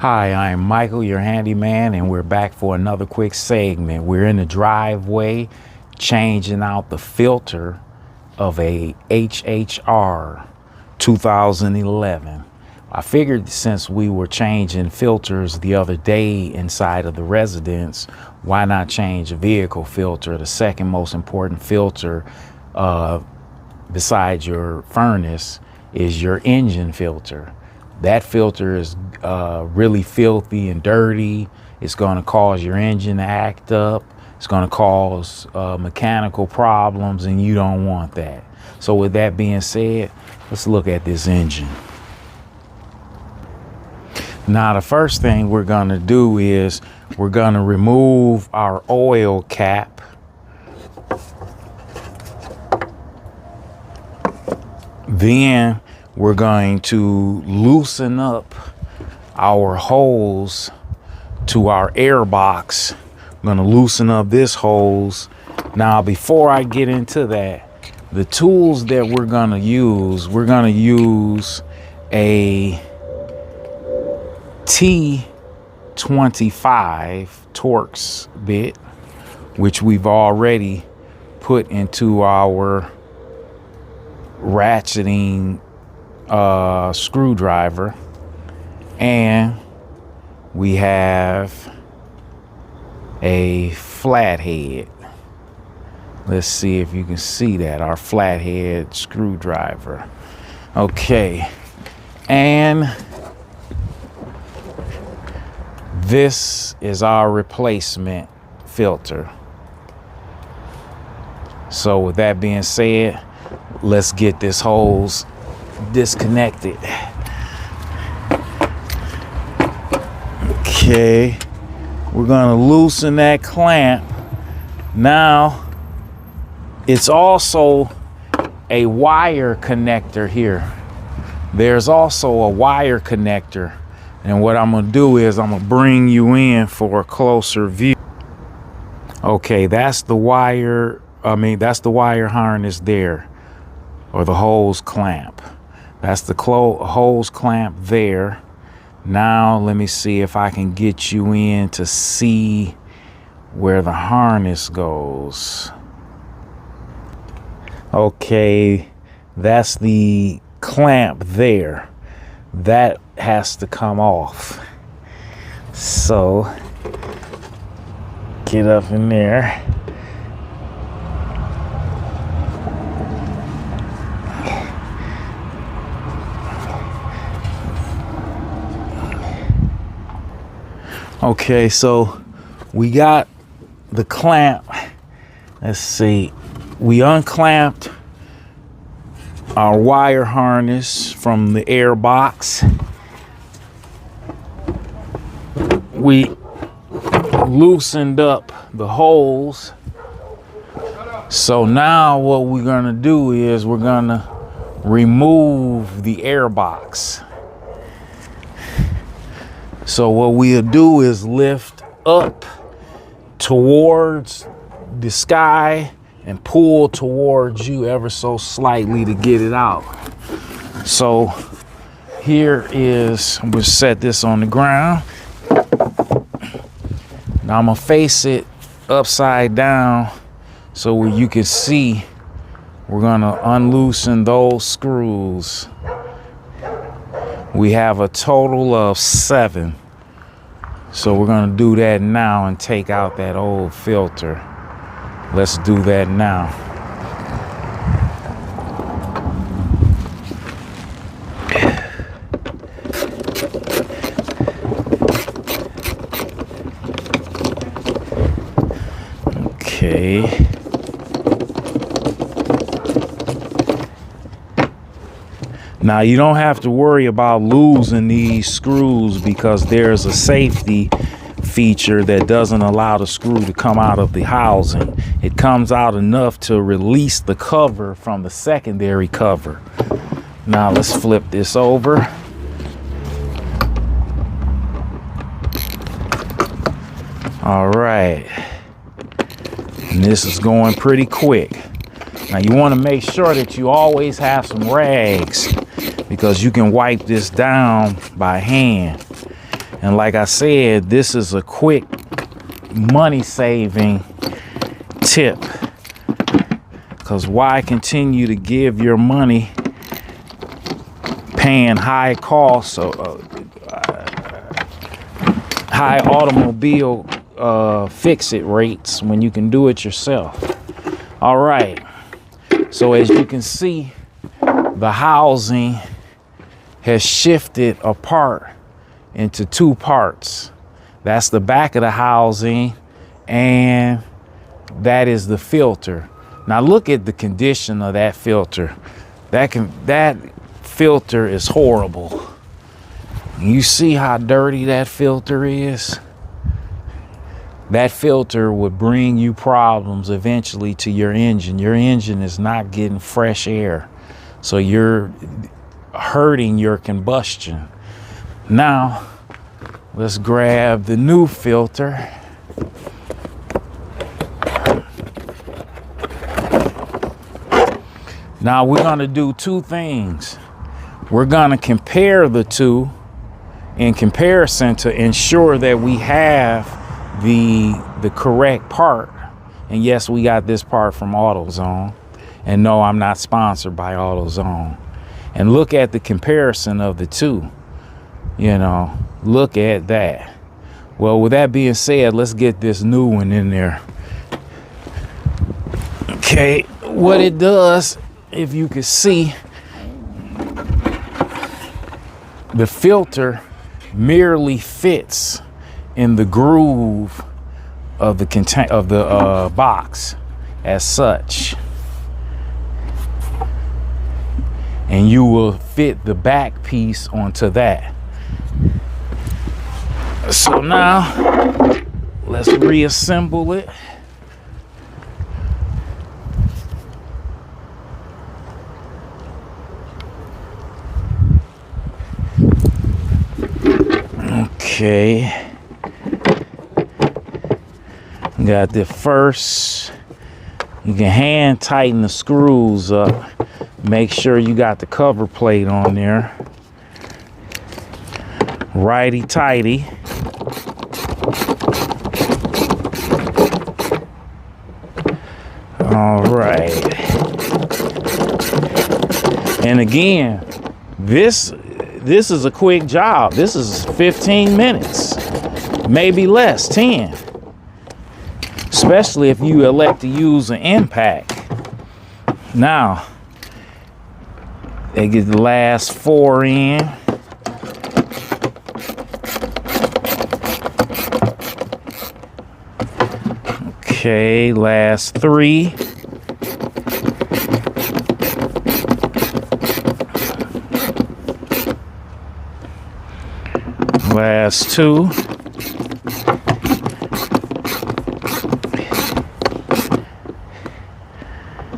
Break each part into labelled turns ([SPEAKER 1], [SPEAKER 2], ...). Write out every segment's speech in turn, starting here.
[SPEAKER 1] Hi, I'm Michael, your handyman, and we're back for another quick segment. We're in the driveway changing out the filter of a HHR 2011. I figured since we were changing filters the other day inside of the residence, why not change a vehicle filter? The second most important filter besides your furnace is your engine filter. That filter is really filthy and dirty. It's going to cause your engine to act up. It's going to cause mechanical problems, and you don't want that. So with that being said, let's look at this engine. Now, the first thing we're going to do is we're going to remove our oil cap. Then we're going to loosen up our hose to our air box. I'm going to loosen up this hose. Now, before I get into that, the tools that we're going to use a T25 Torx bit, which we've already put into our ratcheting screwdriver, and we have a flathead. Let's see if you can see that, our flathead screwdriver. Okay, and this is our replacement filter. So with that being said, let's get this hose disconnected. Okay, we're gonna loosen that clamp. Now, it's also a wire connector here. There's also a wire connector, and what I'm gonna do is I'm gonna bring you in for a closer view. Okay, that's the wire. That's the wire harness there, or the hose clamp. That's the hose clamp there. Now let me see if I can get you in to see where the harness goes. Okay, that's the clamp there. That has to come off. So get up in there. Okay, so we got the clamp. Let's see. We unclamped our wire harness from the air box. We loosened up the holes. So now what we're gonna do is we're gonna remove the air box. So what we'll do is lift up towards the sky and pull towards you ever so slightly to get it out. So here is, we'll set this on the ground. Now I'm gonna face it upside down so you can see. We're gonna unloosen those screws. We have a total of 7. So we're gonna do that now and take out that old filter. Let's do that now. Okay. Now, you don't have to worry about losing these screws because there's a safety feature that doesn't allow the screw to come out of the housing. It comes out enough to release the cover from the secondary cover. Now, let's flip this over. All right. And this is going pretty quick. Now, you want to make sure that you always have some rags, because you can wipe this down by hand. And like I said, this is a quick money saving tip, because why continue to give your money paying high costs, high automobile fix-it rates when you can do it yourself? All right, so as you can see, the housing has shifted apart into two parts. That's the back of the housing, and that is the filter. Now look at the condition of that filter. That filter is horrible. You see how dirty that filter is? That filter would bring you problems eventually to your engine. Your engine is not getting fresh air, so you're hurting your combustion. Now, let's grab the new filter. Now we're gonna do two things. We're gonna compare the two in comparison to ensure that we have the correct part. And yes, we got this part from AutoZone. And no, I'm not sponsored by AutoZone. And look at the comparison of the two. You know, look at that. Well, with that being said, let's get this new one in there. Okay, what it does, if you can see, the filter merely fits in the groove of the box as such, and you will fit the back piece onto that. So now let's reassemble it. Okay, got the first. You can hand tighten the screws up. Make sure you got the cover plate on there. Righty tighty. All right. And again, this is a quick job. This is 15 minutes, maybe less, 10. Especially if you elect to use an impact. Now, they get the last 4 in. Okay, last 3. Last 2.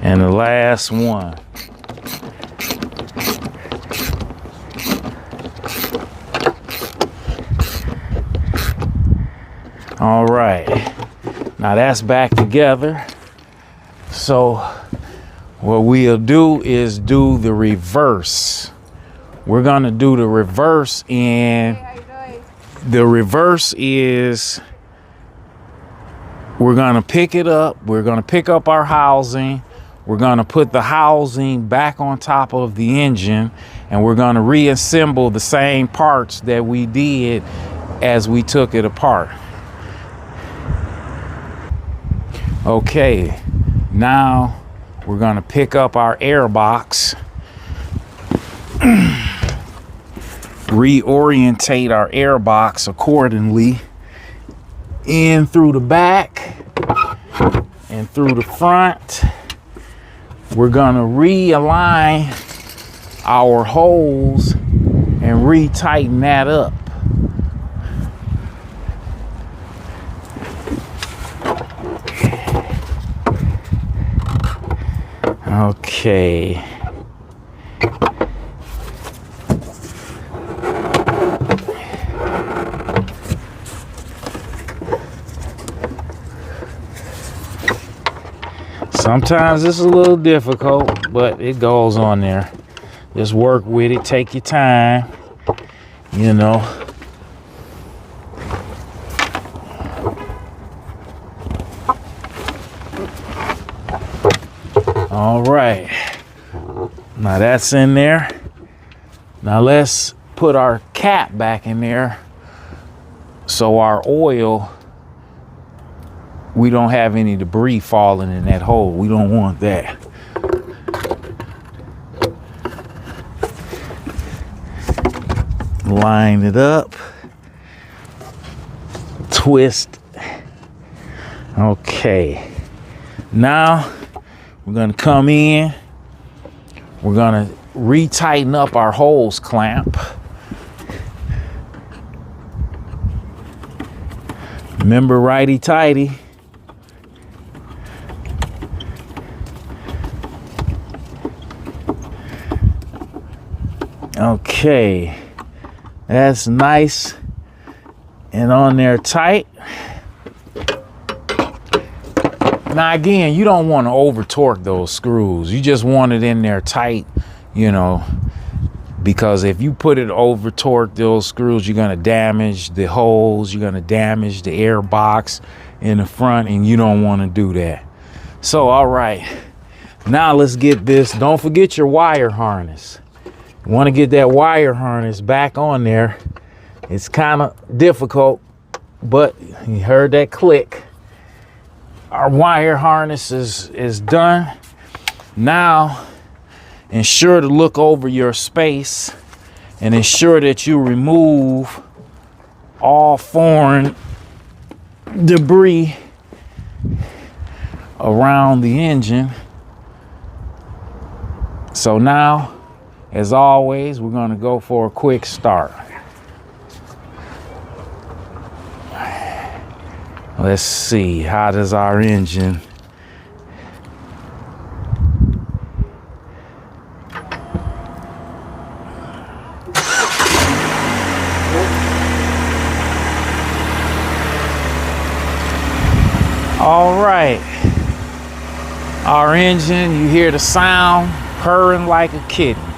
[SPEAKER 1] And the last 1. All right, now that's back together. So what we'll do is do the reverse. We're gonna do the reverse, and the reverse is we're gonna pick it up. We're gonna pick up our housing. We're gonna put the housing back on top of the engine, and we're gonna reassemble the same parts that we did as we took it apart. Okay, now we're gonna pick up our air box, reorientate our air box accordingly, in through the back and through the front. We're gonna realign our holes and retighten that up. Okay. Sometimes it's a little difficult, but it goes on there. Just work with it, take your time, you know. right. Now that's in there. Now let's put our cap back in there so our oil, we don't have any debris falling in that hole. We don't want that. Line it up. Twist. Okay. Now we're gonna come in. We're gonna retighten up our hose clamp. Remember, righty tighty. Okay, that's nice and on there tight. Now again, you don't want to over torque those screws. You just want it in there tight, you know, because if you put it over torque those screws, you're going to damage the holes, you're going to damage the air box in the front, and you don't want to do that. So, all right, now let's get this. Don't forget your wire harness. You want to get that wire harness back on there. It's kind of difficult, but you heard that click. Our wire harness is done. Now, ensure to look over your space and ensure that you remove all foreign debris around the engine. So now, as always, we're going to go for a quick start. Let's see, how does our engine? All right, our engine, you hear the sound purring like a kitten.